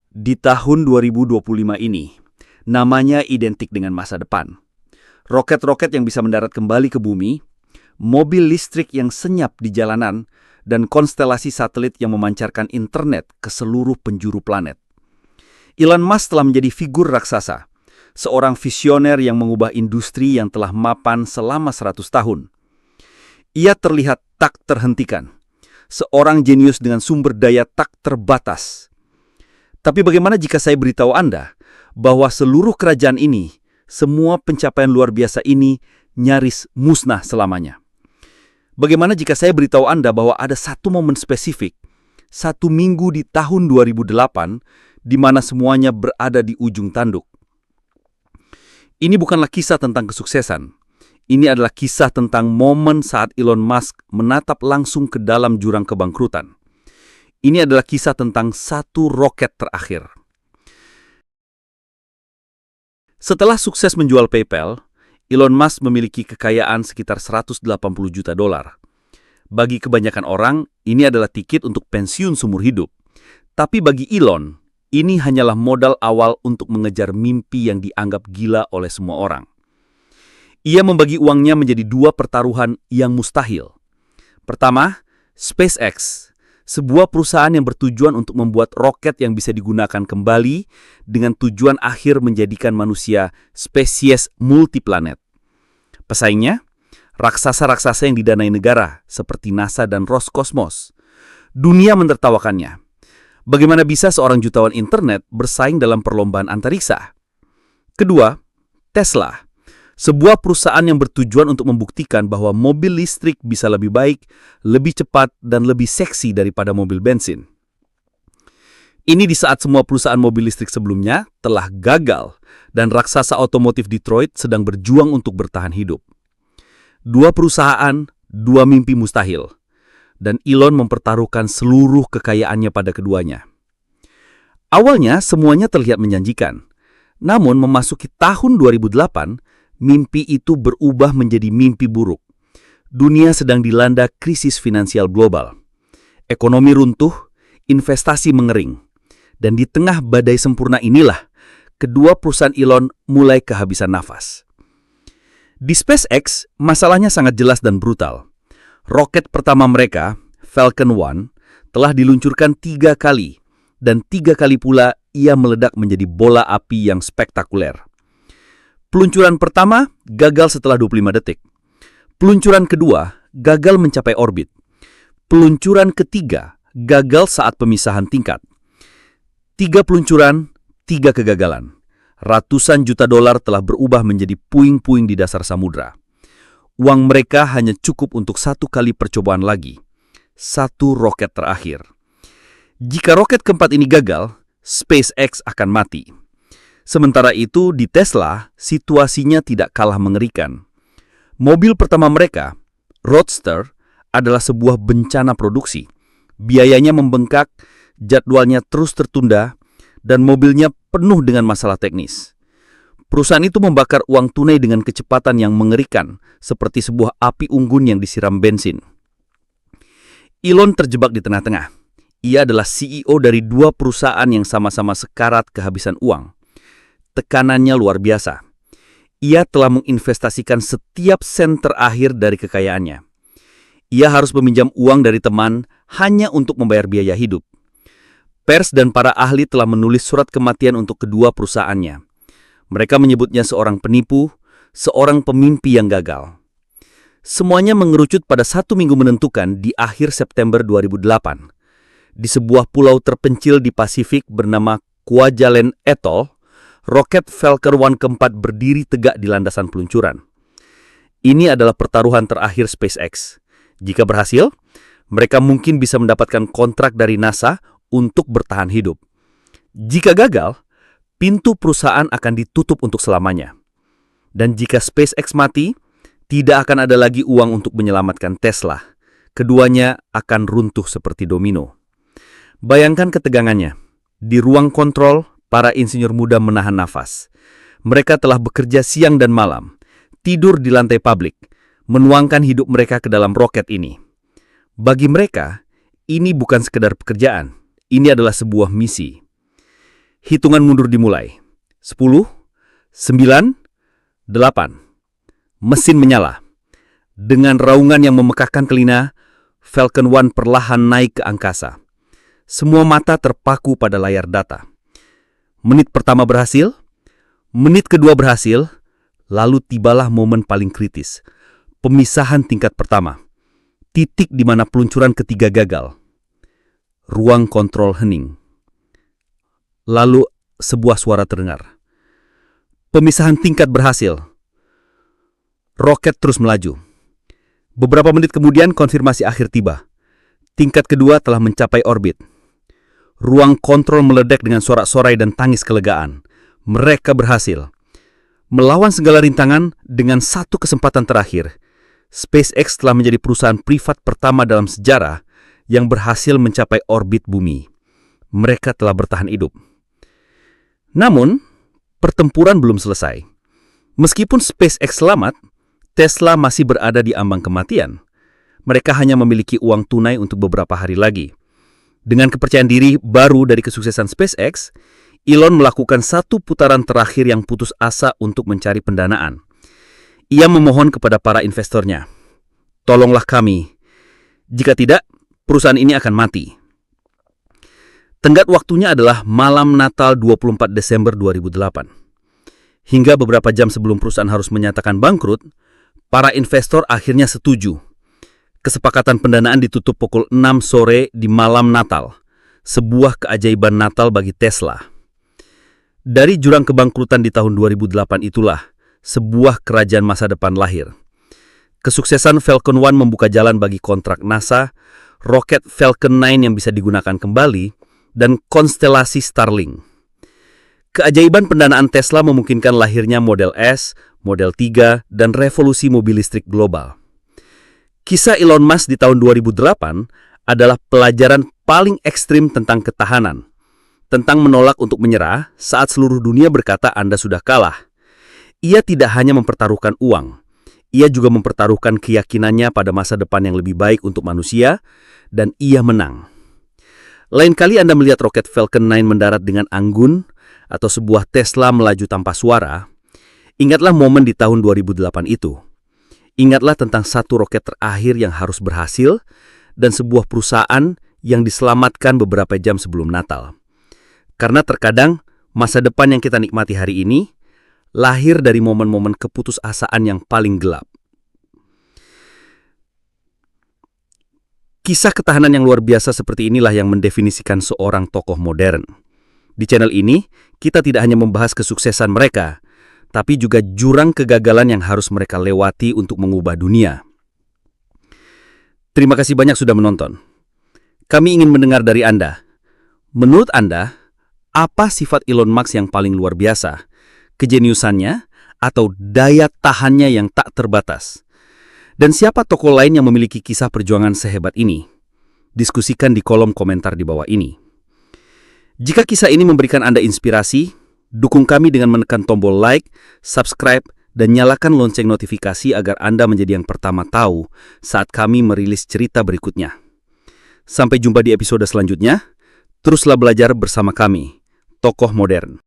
Di tahun 2025 ini, namanya identik dengan masa depan. Roket-roket yang bisa mendarat kembali ke bumi, mobil listrik yang senyap di jalanan, dan konstelasi satelit yang memancarkan internet ke seluruh penjuru planet. Elon Musk telah menjadi figur raksasa, seorang visioner yang mengubah industri yang telah mapan selama 100 tahun. Ia terlihat tak terhentikan, seorang jenius dengan sumber daya tak terbatas. Tapi bagaimana jika saya beritahu Anda bahwa seluruh kerajaan ini, semua pencapaian luar biasa ini nyaris musnah selamanya? Bagaimana jika saya beritahu Anda bahwa ada satu momen spesifik, satu minggu di tahun 2008, di mana semuanya berada di ujung tanduk? Ini bukanlah kisah tentang kesuksesan. Ini adalah kisah tentang momen saat Elon Musk menatap langsung ke dalam jurang kebangkrutan. Ini adalah kisah tentang satu roket terakhir. Setelah sukses menjual PayPal, Elon Musk memiliki kekayaan sekitar 180 juta dolar. Bagi kebanyakan orang, ini adalah tiket untuk pensiun seumur hidup. Tapi bagi Elon, ini hanyalah modal awal untuk mengejar mimpi yang dianggap gila oleh semua orang. Ia membagi uangnya menjadi dua pertaruhan yang mustahil. Pertama, SpaceX, sebuah perusahaan yang bertujuan untuk membuat roket yang bisa digunakan kembali dengan tujuan akhir menjadikan manusia spesies multiplanet. Pesaingnya, raksasa-raksasa yang didanai negara seperti NASA dan Roskosmos. Dunia menertawakannya. Bagaimana bisa seorang jutawan internet bersaing dalam perlombaan antariksa? Kedua, Tesla, sebuah perusahaan yang bertujuan untuk membuktikan bahwa mobil listrik bisa lebih baik, lebih cepat, dan lebih seksi daripada mobil bensin. Ini di saat semua perusahaan mobil listrik sebelumnya telah gagal dan raksasa otomotif Detroit sedang berjuang untuk bertahan hidup. Dua perusahaan, dua mimpi mustahil. Dan Elon mempertaruhkan seluruh kekayaannya pada keduanya. Awalnya semuanya terlihat menjanjikan. Namun memasuki tahun 2008, mimpi itu berubah menjadi mimpi buruk. Dunia sedang dilanda krisis finansial global. Ekonomi runtuh, investasi mengering. Dan di tengah badai sempurna inilah, kedua perusahaan Elon mulai kehabisan nafas. Di SpaceX, masalahnya sangat jelas dan brutal. Roket pertama mereka, Falcon 1, telah diluncurkan 3 kali, dan 3 kali pula ia meledak menjadi bola api yang spektakuler. Peluncuran pertama gagal setelah 25 detik. Peluncuran kedua gagal mencapai orbit. Peluncuran ketiga gagal saat pemisahan tingkat. 3 peluncuran, 3 kegagalan. Ratusan juta dolar telah berubah menjadi puing-puing di dasar samudra. Uang mereka hanya cukup untuk 1 kali percobaan lagi. 1 roket terakhir. Jika roket keempat ini gagal, SpaceX akan mati. Sementara itu, di Tesla, situasinya tidak kalah mengerikan. Mobil pertama mereka, Roadster, adalah sebuah bencana produksi. Biayanya membengkak, jadwalnya terus tertunda, dan mobilnya penuh dengan masalah teknis. Perusahaan itu membakar uang tunai dengan kecepatan yang mengerikan, seperti sebuah api unggun yang disiram bensin. Elon terjebak di tengah-tengah. Ia adalah CEO dari 2 perusahaan yang sama-sama sekarat kehabisan uang. Tekanannya luar biasa. Ia telah menginvestasikan setiap sen terakhir dari kekayaannya. Ia harus meminjam uang dari teman hanya untuk membayar biaya hidup. Pers dan para ahli telah menulis surat kematian untuk kedua perusahaannya. Mereka menyebutnya seorang penipu, seorang pemimpi yang gagal. Semuanya mengerucut pada 1 minggu menentukan di akhir September 2008. Di sebuah pulau terpencil di Pasifik bernama Kwajalein Atoll, roket Falcon 1 keempat berdiri tegak di landasan peluncuran. Ini adalah pertaruhan terakhir SpaceX. Jika berhasil, mereka mungkin bisa mendapatkan kontrak dari NASA untuk bertahan hidup. Jika gagal, pintu perusahaan akan ditutup untuk selamanya. Dan jika SpaceX mati, tidak akan ada lagi uang untuk menyelamatkan Tesla. Keduanya akan runtuh seperti domino. Bayangkan ketegangannya. Di ruang kontrol, para insinyur muda menahan nafas. Mereka telah bekerja siang dan malam, tidur di lantai publik, menuangkan hidup mereka ke dalam roket ini. Bagi mereka, ini bukan sekedar pekerjaan. Ini adalah sebuah misi. Hitungan mundur dimulai. 10, 9, 8. Mesin menyala. Dengan raungan yang memekakkan telinga, Falcon 1 perlahan naik ke angkasa. Semua mata terpaku pada layar data. Menit pertama berhasil, menit kedua berhasil, lalu tibalah momen paling kritis. Pemisahan tingkat pertama. Titik di mana peluncuran ketiga gagal. Ruang kontrol hening. Lalu sebuah suara terdengar. Pemisahan tingkat berhasil. Roket terus melaju. Beberapa menit kemudian konfirmasi akhir tiba. Tingkat kedua telah mencapai orbit. Ruang kontrol meledak dengan sorak-sorai dan tangis kelegaan. Mereka berhasil. Melawan segala rintangan dengan satu kesempatan terakhir. SpaceX telah menjadi perusahaan privat pertama dalam sejarah yang berhasil mencapai orbit bumi. Mereka telah bertahan hidup. Namun, pertempuran belum selesai. Meskipun SpaceX selamat, Tesla masih berada di ambang kematian. Mereka hanya memiliki uang tunai untuk beberapa hari lagi. Dengan kepercayaan diri baru dari kesuksesan SpaceX, Elon melakukan satu putaran terakhir yang putus asa untuk mencari pendanaan. Ia memohon kepada para investornya, "Tolonglah kami. Jika tidak, perusahaan ini akan mati." Tenggat waktunya adalah malam Natal 24 Desember 2008. Hingga beberapa jam sebelum perusahaan harus menyatakan bangkrut, para investor akhirnya setuju. Kesepakatan pendanaan ditutup pukul 6 sore di malam Natal, sebuah keajaiban Natal bagi Tesla. Dari jurang kebangkrutan di tahun 2008 itulah, sebuah kerajaan masa depan lahir. Kesuksesan Falcon 1 membuka jalan bagi kontrak NASA, roket Falcon 9 yang bisa digunakan kembali, dan konstelasi Starlink. Keajaiban pendanaan Tesla memungkinkan lahirnya Model S, Model 3, dan revolusi mobil listrik global. Kisah Elon Musk di tahun 2008 adalah pelajaran paling ekstrim tentang ketahanan, tentang menolak untuk menyerah saat seluruh dunia berkata Anda sudah kalah. Ia tidak hanya mempertaruhkan uang, ia juga mempertaruhkan keyakinannya pada masa depan yang lebih baik untuk manusia, dan ia menang. Lain kali Anda melihat roket Falcon 9 mendarat dengan anggun atau sebuah Tesla melaju tanpa suara, ingatlah momen di tahun 2008 itu. Ingatlah tentang satu roket terakhir yang harus berhasil dan sebuah perusahaan yang diselamatkan beberapa jam sebelum Natal. Karena terkadang masa depan yang kita nikmati hari ini lahir dari momen-momen keputusasaan yang paling gelap. Kisah ketahanan yang luar biasa seperti inilah yang mendefinisikan seorang tokoh modern. Di channel ini, kita tidak hanya membahas kesuksesan mereka, tapi juga jurang kegagalan yang harus mereka lewati untuk mengubah dunia. Terima kasih banyak sudah menonton. Kami ingin mendengar dari Anda. Menurut Anda, apa sifat Elon Musk yang paling luar biasa? Kejeniusannya atau daya tahannya yang tak terbatas? Dan siapa tokoh lain yang memiliki kisah perjuangan sehebat ini? Diskusikan di kolom komentar di bawah ini. Jika kisah ini memberikan Anda inspirasi, dukung kami dengan menekan tombol like, subscribe, dan nyalakan lonceng notifikasi agar Anda menjadi yang pertama tahu saat kami merilis cerita berikutnya. Sampai jumpa di episode selanjutnya. Teruslah belajar bersama kami, Tokoh Modern.